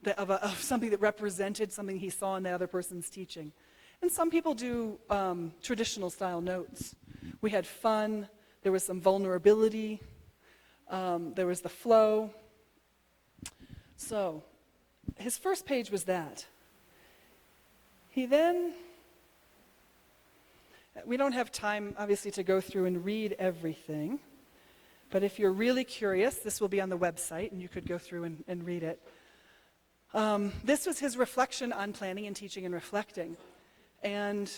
of something that represented something he saw in the other person's teaching. And some people do traditional style notes. We had fun, there was some vulnerability, there was the flow. So, his first page was that. We don't have time, obviously, to go through and read everything. But if you're really curious, this will be on the website, and you could go through and read it. This was his reflection on planning and teaching and reflecting. And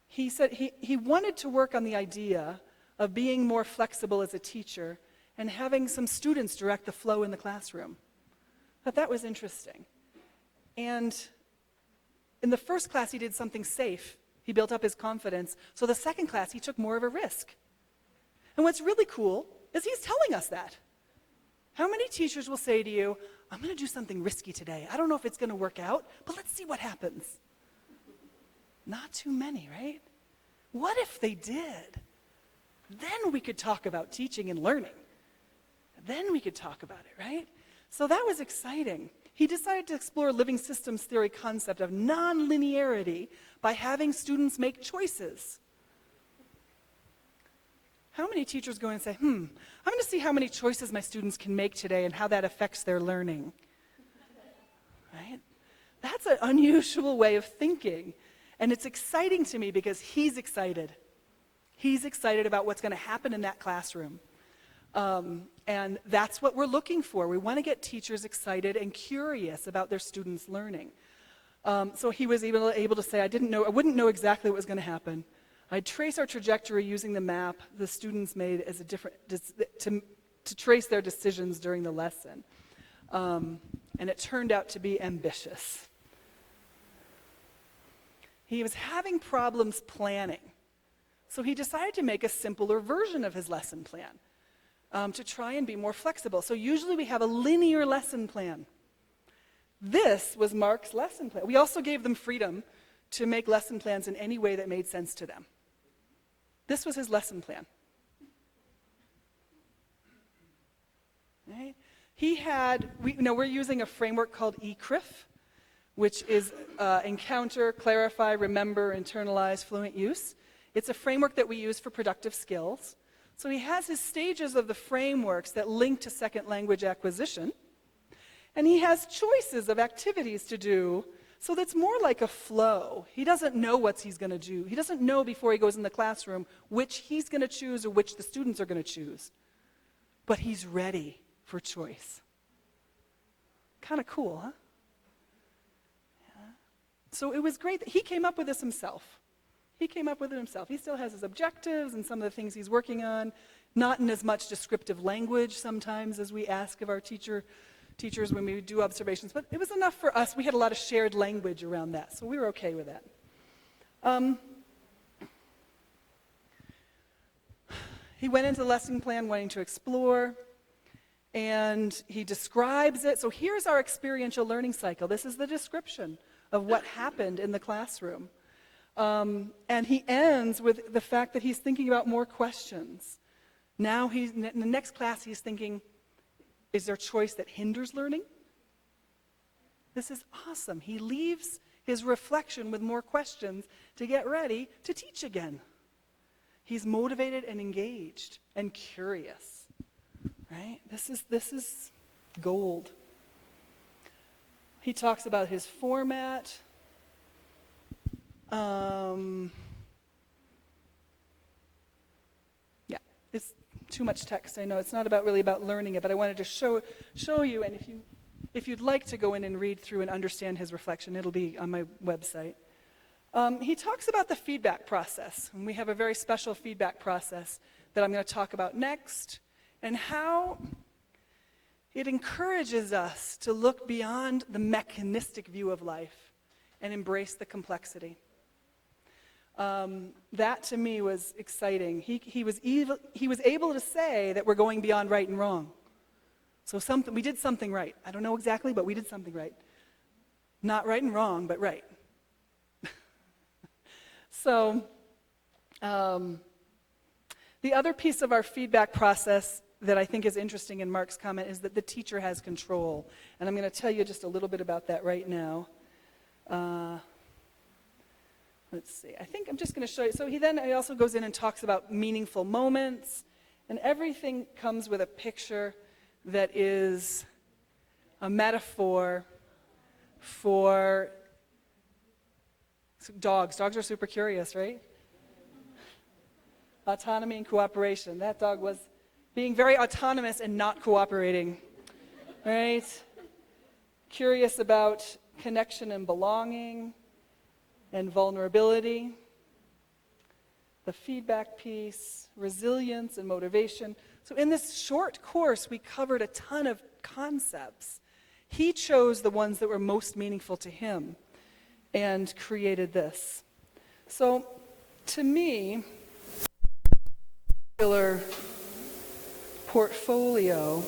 he said he wanted to work on the idea of being more flexible as a teacher and having some students direct the flow in the classroom. But that was interesting. And in the first class, he did something safe. He built up his confidence. So the second class, he took more of a risk. And what's really cool is he's telling us that. How many teachers will say to you, I'm going to do something risky today. I don't know if it's going to work out, but let's see what happens. Not too many, right? What if they did? Then we could talk about teaching and learning. Then we could talk about it, right? So that was exciting. He decided to explore living systems theory concept of non-linearity by having students make choices. How many teachers go in and say, I'm going to see how many choices my students can make today and how that affects their learning? Right? That's an unusual way of thinking. And it's exciting to me because he's excited. He's excited about what's going to happen in that classroom. And that's what we're looking for. We want to get teachers excited and curious about their students' learning. So he was able to say, I wouldn't know exactly what was going to happen. I'd trace our trajectory using the map the students made as to trace their decisions during the lesson. And it turned out to be ambitious. He was having problems planning. So he decided to make a simpler version of his lesson plan to try and be more flexible. So usually we have a linear lesson plan. This was Mark's lesson plan. We also gave them freedom to make lesson plans in any way that made sense to them. This was his lesson plan. Right? We're using a framework called ECRIF, which is encounter, clarify, remember, internalize, fluent use. It's a framework that we use for productive skills. So he has his stages of the frameworks that link to second language acquisition. And he has choices of activities to do, so that's more like a flow. He doesn't know what he's going to do. He doesn't know before he goes in the classroom which he's going to choose or which the students are going to choose. But he's ready for choice. Kind of cool, huh? Yeah. So it was great that he came up with this himself. He came up with it himself. He still has his objectives and some of the things he's working on, not in as much descriptive language sometimes as we ask of our teachers when we do observations, but it was enough for us. We had a lot of shared language around that, so we were okay with that. He went into the lesson plan wanting to explore, and he describes it. So here's our experiential learning cycle. This is the description of what happened in the classroom. And he ends with the fact that he's thinking about more questions. Now in the next class he's thinking, is there choice that hinders learning? This is awesome. He leaves his reflection with more questions to get ready to teach again. He's motivated and engaged and curious, right? This is gold. He talks about his format. It's too much text, I know. It's not really about learning it, but I wanted to show you, and if you'd like to go in and read through and understand his reflection, it'll be on my website. He talks about the feedback process, and we have a very special feedback process that I'm going to talk about next, and how it encourages us to look beyond the mechanistic view of life and embrace the complexity. That to me was exciting. He was able to say that we're going beyond right and wrong. So we did something right. I don't know exactly, but we did something right. Not right and wrong, but right. So the other piece of our feedback process that I think is interesting in Mark's comment is that the teacher has control. And I'm going to tell you just a little bit about that right now. Let's see. I think I'm just going to show you. So he also goes in and talks about meaningful moments. And everything comes with a picture that is a metaphor for dogs. Dogs are super curious, right? Autonomy and cooperation. That dog was being very autonomous and not cooperating, right? Curious about connection and belonging and vulnerability. The feedback piece, resilience and motivation. So in this short course, we covered a ton of concepts. He chose the ones that were most meaningful to him and created this. So to me, particular portfolio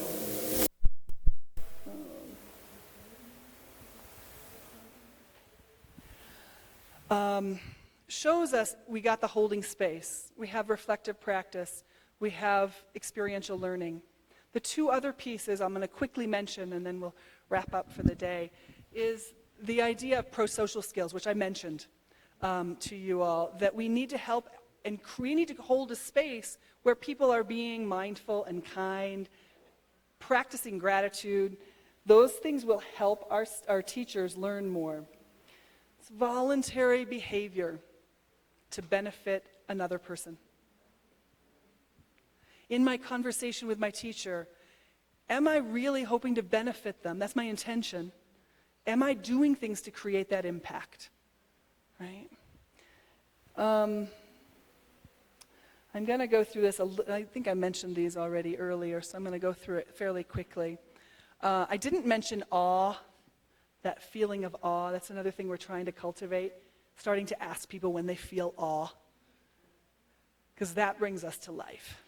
shows us we got the holding space, we have reflective practice, we have experiential learning. The two other pieces I'm going to quickly mention, and then we'll wrap up for the day, is the idea of pro-social skills, which I mentioned to you all, that we need to help and we need to hold a space where people are being mindful and kind, practicing gratitude. Those things will help our teachers learn more. It's voluntary behavior to benefit another person. In my conversation with my teacher, am I really hoping to benefit them? That's my intention. Am I doing things to create that impact? Right? I'm going to go through this. I think I mentioned these already earlier, so I'm going to go through it fairly quickly. I didn't mention awe, that feeling of awe. That's another thing we're trying to cultivate, starting to ask people when they feel awe, because that brings us to life,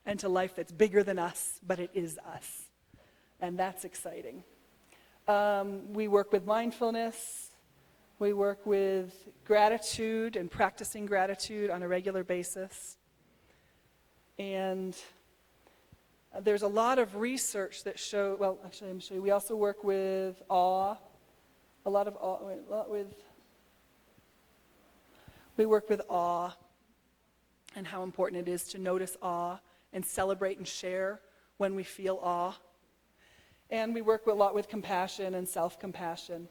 and to life that's bigger than us, but it is us, and that's exciting. We work with mindfulness. We work with gratitude and practicing gratitude on a regular basis. And there's a lot of research that show, well, actually, I'm sure we also work with awe, we work with awe and how important it is to notice awe and celebrate and share when we feel awe. And we work a lot with compassion and self-compassion.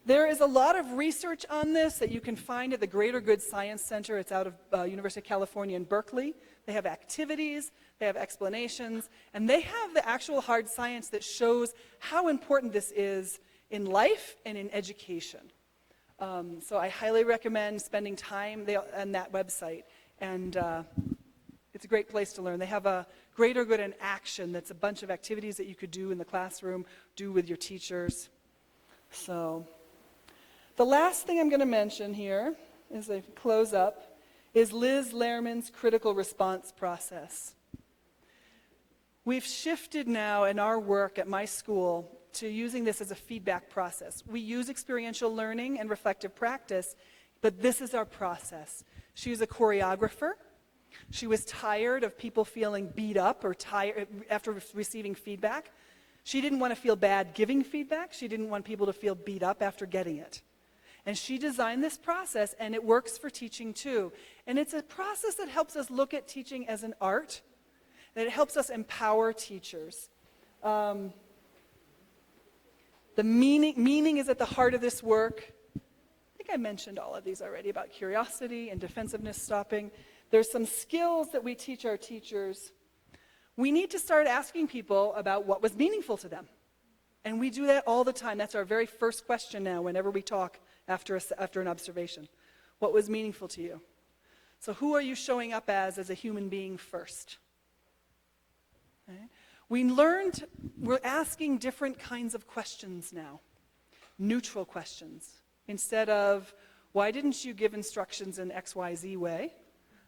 There is a lot of research on this that you can find at the Greater Good Science Center. It's out of University of California in Berkeley. They have activities, they have explanations, and they have the actual hard science that shows how important this is in life and in education. So I highly recommend spending time on that website, and it's a great place to learn. They have a Greater Good in Action that's a bunch of activities that you could do in the classroom, do with your teachers. So the last thing I'm going to mention here, as I close up, is Liz Lehrman's critical response process. We've shifted now in our work at my school to using this as a feedback process. We use experiential learning and reflective practice, but this is our process. She was a choreographer. She was tired of people feeling beat up or tired after receiving feedback. She didn't want to feel bad giving feedback. She didn't want people to feel beat up after getting it. And she designed this process, and it works for teaching too. And it's a process that helps us look at teaching as an art, that it helps us empower teachers. The meaning is at the heart of this work. I think I mentioned all of these already about curiosity and defensiveness stopping. There's some skills that we teach our teachers. We need to start asking people about what was meaningful to them. And we do that all the time. That's our very first question now whenever we talk after an observation. What was meaningful to you? So who are you showing up as a human being first? Okay. We're asking different kinds of questions now. Neutral questions. Instead of, why didn't you give instructions in XYZ way?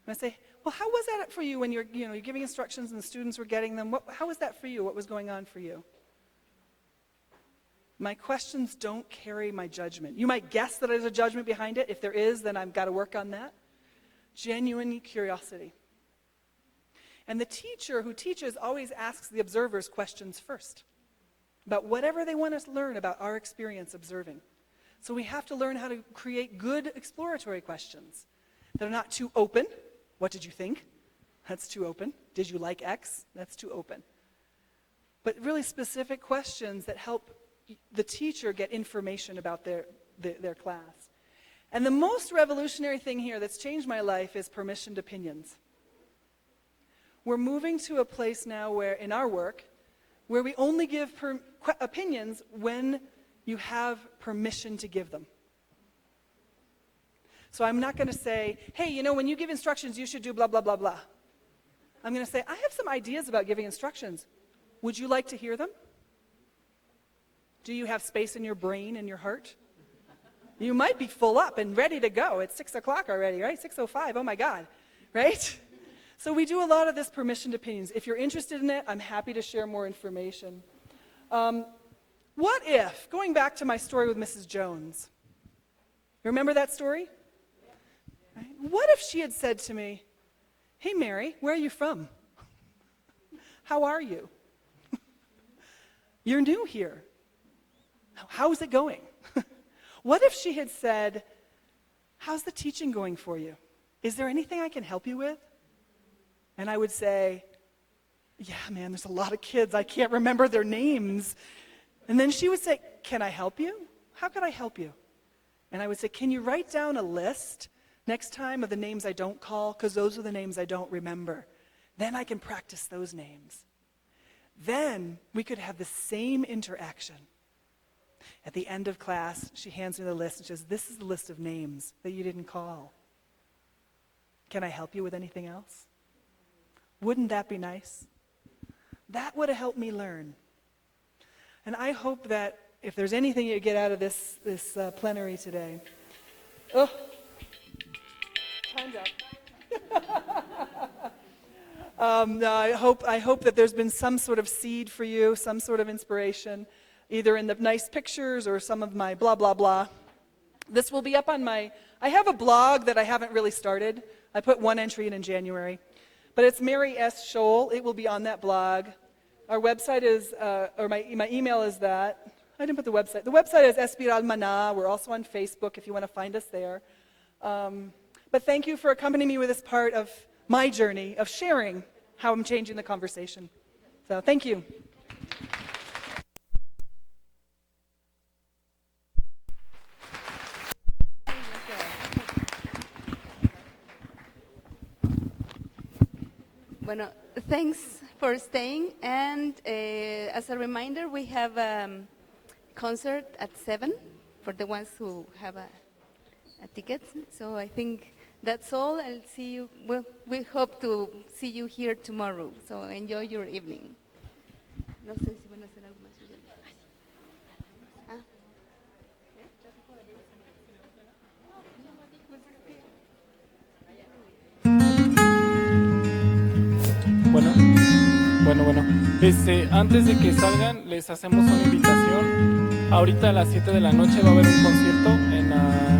And I say, well, how was that for you when you're giving instructions and the students were getting them? How was that for you? What was going on for you? My questions don't carry my judgment. You might guess that there's a judgment behind it. If there is, then I've got to work on that. Genuine curiosity. And the teacher who teaches always asks the observers questions first about whatever they want us to learn about our experience observing. So we have to learn how to create good exploratory questions that are not too open. What did you think? That's too open. Did you like X? That's too open. But really specific questions that help the teacher get information about their class. And the most revolutionary thing here that's changed my life is permissioned opinions. We're moving to a place now where, in our work, where we only give opinions when you have permission to give them. So I'm not going to say, hey, you know, when you give instructions, you should do blah, blah, blah, blah. I'm going to say, I have some ideas about giving instructions. Would you like to hear them? Do you have space in your brain and your heart? You might be full up and ready to go. It's 6 o'clock already, right? 6:05, oh my God, right? So we do a lot of this permissioned opinions. If you're interested in it, I'm happy to share more information. What if, going back to my story with Mrs. Jones, you remember that story? Right? What if she had said to me, hey Mary, where are you from? How are you? You're new here. How's it going? What if she had said, how's the teaching going for you? Is there anything I can help you with? And I would say, yeah, man, there's a lot of kids. I can't remember their names. And then she would say, can I help you? How can I help you? And I would say, can you write down a list next time of the names I don't call? Because those are the names I don't remember. Then I can practice those names. Then we could have the same interaction. At the end of class, she hands me the list and says, this is the list of names that you didn't call. Can I help you with anything else? Wouldn't that be nice? That would have helped me learn. And I hope that if there's anything you get out of this plenary today, oh, time's up. No, I hope that there's been some sort of seed for you, some sort of inspiration, either in the nice pictures or some of my blah, blah, blah. This will be up on I have a blog that I haven't really started. I put one entry in January. But it's Mary S. Scholl. It will be on that blog. Our website is, or my email is that. I didn't put the website. The website is Espiral Maná. We're also on Facebook if you want to find us there. But thank you for accompanying me with this part of my journey of sharing how I'm changing the conversation. So thank you. Bueno, thanks for staying. And as a reminder, we have a concert at 7 for the ones who have a ticket. So I think that's all. I'll see you. Well, we hope to see you here tomorrow. So enjoy your evening. No sé si van a hacer algo más. Bueno. Antes de que salgan, les hacemos una invitación. Ahorita a las 7 de la noche va a haber un concierto en la